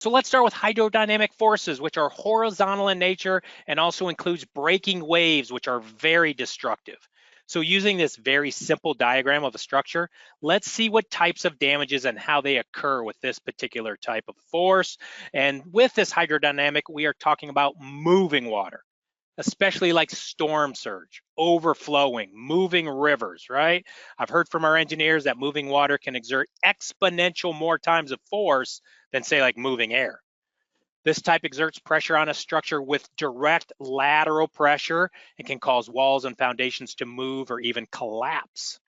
So let's start with hydrodynamic forces, which are horizontal in nature and also includes breaking waves, which are very destructive. So using this very simple diagram of a structure, let's see what types of damages and how they occur with this particular type of force. And with this hydrodynamic, we are talking about moving water, especially like storm surge, overflowing, moving rivers, right? I've heard from our engineers that moving water can exert exponential more times of force than say like moving air. This type exerts pressure on a structure with direct lateral pressure and can cause walls and foundations to move or even collapse.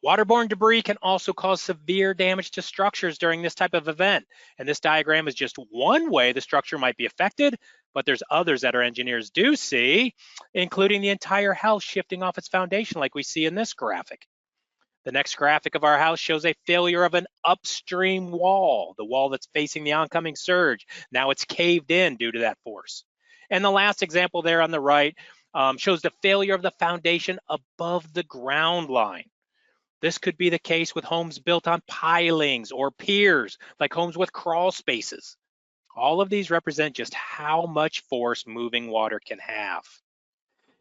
Waterborne debris can also cause severe damage to structures during this type of event. And this diagram is just one way the structure might be affected, but there's others that our engineers do see, including the entire house shifting off its foundation like we see in this graphic. The next graphic of our house shows a failure of an upstream wall, the wall that's facing the oncoming surge. Now it's caved in due to that force. And the last example there on the right shows the failure of the foundation above the ground line. This could be the case with homes built on pilings or piers, like homes with crawl spaces. All of these represent just how much force moving water can have.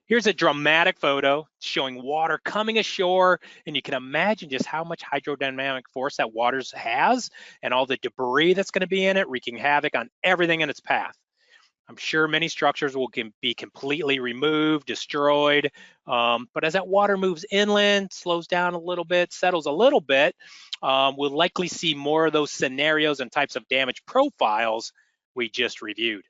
Here's a dramatic photo showing water coming ashore, and you can imagine just how much hydrodynamic force that water has and all the debris that's going to be in it, wreaking havoc on everything in its path. I'm sure many structures will be completely removed, destroyed, but as that water moves inland, slows down a little bit, settles a little bit, we'll likely see more of those scenarios and types of damage profiles we just reviewed.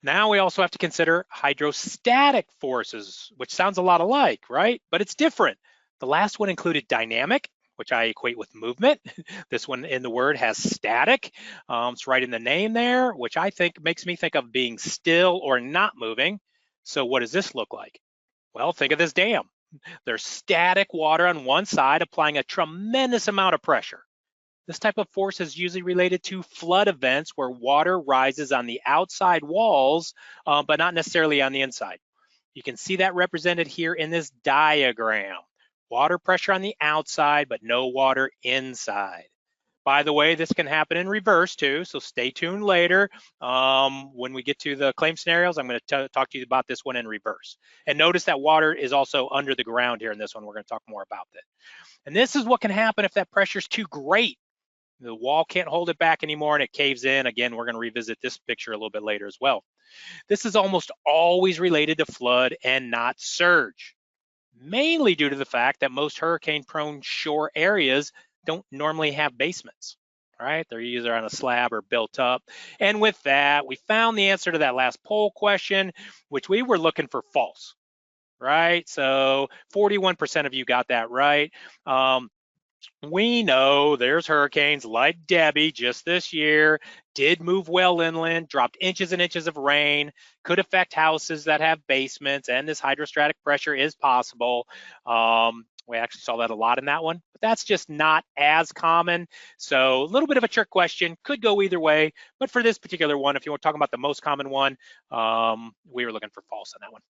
Now we also have to consider hydrostatic forces, which sounds a lot alike, right? But it's different. The last one included dynamic, which I equate with movement. This one in the word has static. It's right in the name there, which I think makes me think of being still or not moving. So what does this look like? Well, think of this dam. There's static water on one side applying a tremendous amount of pressure. This type of force is usually related to flood events where water rises on the outside walls, but not necessarily on the inside. You can see that represented here in this diagram. Water pressure on the outside, but no water inside. By the way, this can happen in reverse too, so stay tuned later. When we get to the claim scenarios, I'm going to talk to you about this one in reverse. And notice that water is also under the ground here in this one. We're going to talk more about that. And this is what can happen if that pressure is too great. The wall can't hold it back anymore and it caves in. Again, we're going to revisit this picture a little bit later as well. This is almost always related to flood and not surge, mainly due to the fact that most hurricane-prone shore areas don't normally have basements, right? They're either on a slab or built up. And with that, we found the answer to that last poll question, which we were looking for false, right? So 41% of you got that right. We know there's hurricanes like Debbie just this year, did move well inland, dropped inches and inches of rain, could affect houses that have basements, and this hydrostatic pressure is possible. We actually saw that a lot in that one, but that's just not as common. So a little bit of a trick question, could go either way, but for this particular one, if you want to talk about the most common one, we were looking for false on that one.